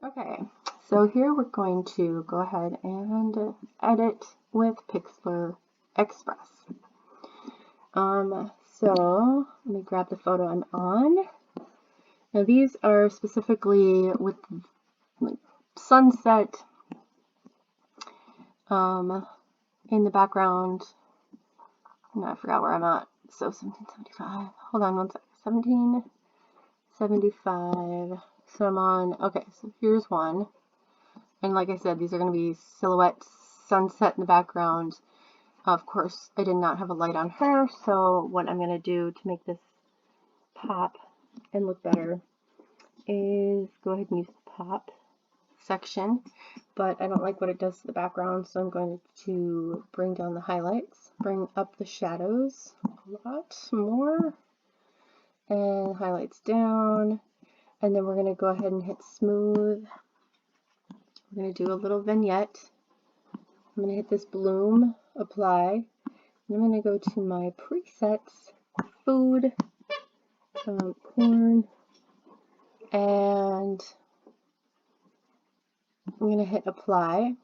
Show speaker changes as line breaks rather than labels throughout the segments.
Okay, so here we're going to go ahead and edit with Pixlr Express. So let me grab the photo I'm on. Now these are specifically with like sunset in the background. No, I forgot where I'm at. So 1775. Hold on one second. 1775. So I'm on, okay, so here's one. And like I said, these are going to be silhouette sunset in the background. Of course, I did not have a light on her, so what I'm going to do to make this pop and look better is go ahead and use the pop section, but I don't like what it does to the background, so I'm going to bring down the highlights, bring up the shadows a lot more, and highlights down, and then we're going to go ahead and hit smooth. We're going to do a little vignette. I'm going to hit this bloom, apply, and I'm going to go to my presets, food, corn, and I'm going to hit apply.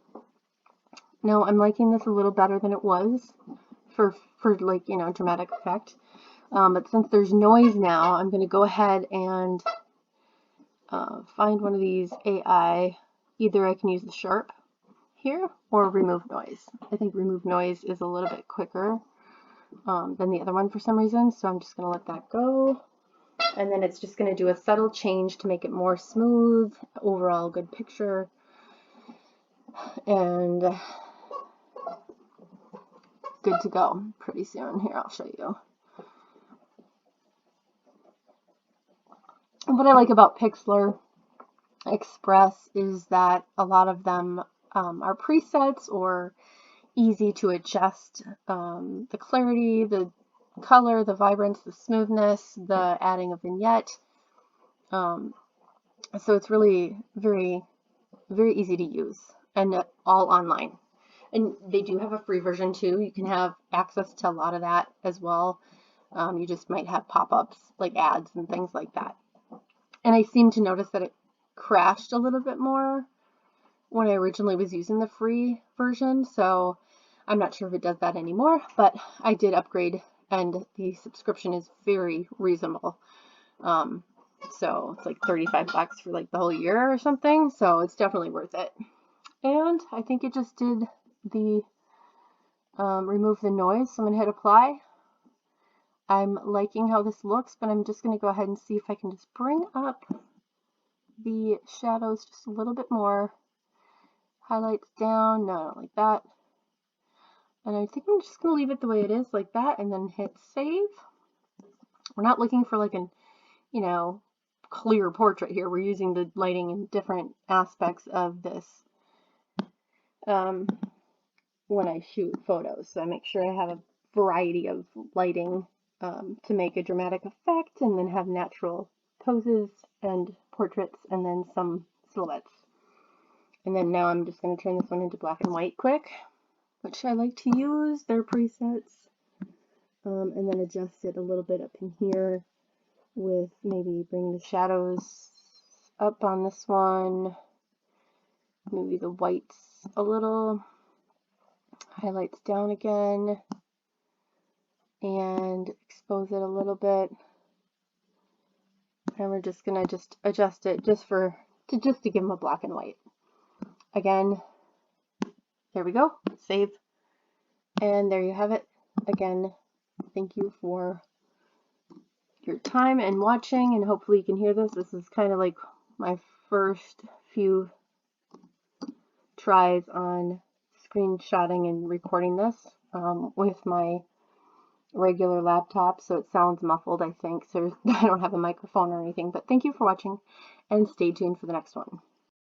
Now I'm liking this a little better than it was for like, you know, dramatic effect. But since there's noise now, I'm going to go ahead and find one of these AI. Either I can use the sharp here or remove noise. I think remove noise is a little bit quicker than the other one for some reason, so I'm just going to let that go. And then it's just going to do a subtle change to make it more smooth, overall good picture. And good to go pretty soon. Here, I'll show you. What I like about Pixlr Express is that a lot of them are presets or easy to adjust. The clarity, the color, the vibrance, the smoothness, the adding of vignette. So it's really very, very easy to use and all online. And they do have a free version too. You can have access to a lot of that as well. You just might have pop-ups like ads and things like that. And I seem to notice that it crashed a little bit more when I originally was using the free version. So I'm not sure if it does that anymore, but I did upgrade and the subscription is very reasonable. So it's like 35 bucks for like the whole year or something. So it's definitely worth it. And I think it just did the remove the noise. So I'm going to hit apply. I'm liking how this looks, but I'm just going to go ahead and see if I can just bring up the shadows just a little bit more. Highlights down. No, I don't like that. And I think I'm just going to leave it the way it is, like that, and then hit save. We're not looking for like an, you know, clear portrait here. We're using the lighting in different aspects of this when I shoot photos. So I make sure I have a variety of lighting to make a dramatic effect, and then have natural poses and portraits, and then some silhouettes. And then now I'm just going to turn this one into black and white quick, which I like to use, their presets, and then adjust it a little bit up in here with maybe bring the shadows up on this one, maybe the whites a little, highlights down again, and expose it a little bit. And we're just gonna just adjust it just to give them a black and white. Again, there we go, save. And there you have it. Again, thank you for your time and watching, and hopefully you can hear this. This is kind of like my first few tries on screenshotting and recording this with my regular laptop, so it sounds muffled, I think. So I don't have a microphone or anything, but thank you for watching, and stay tuned for the next one.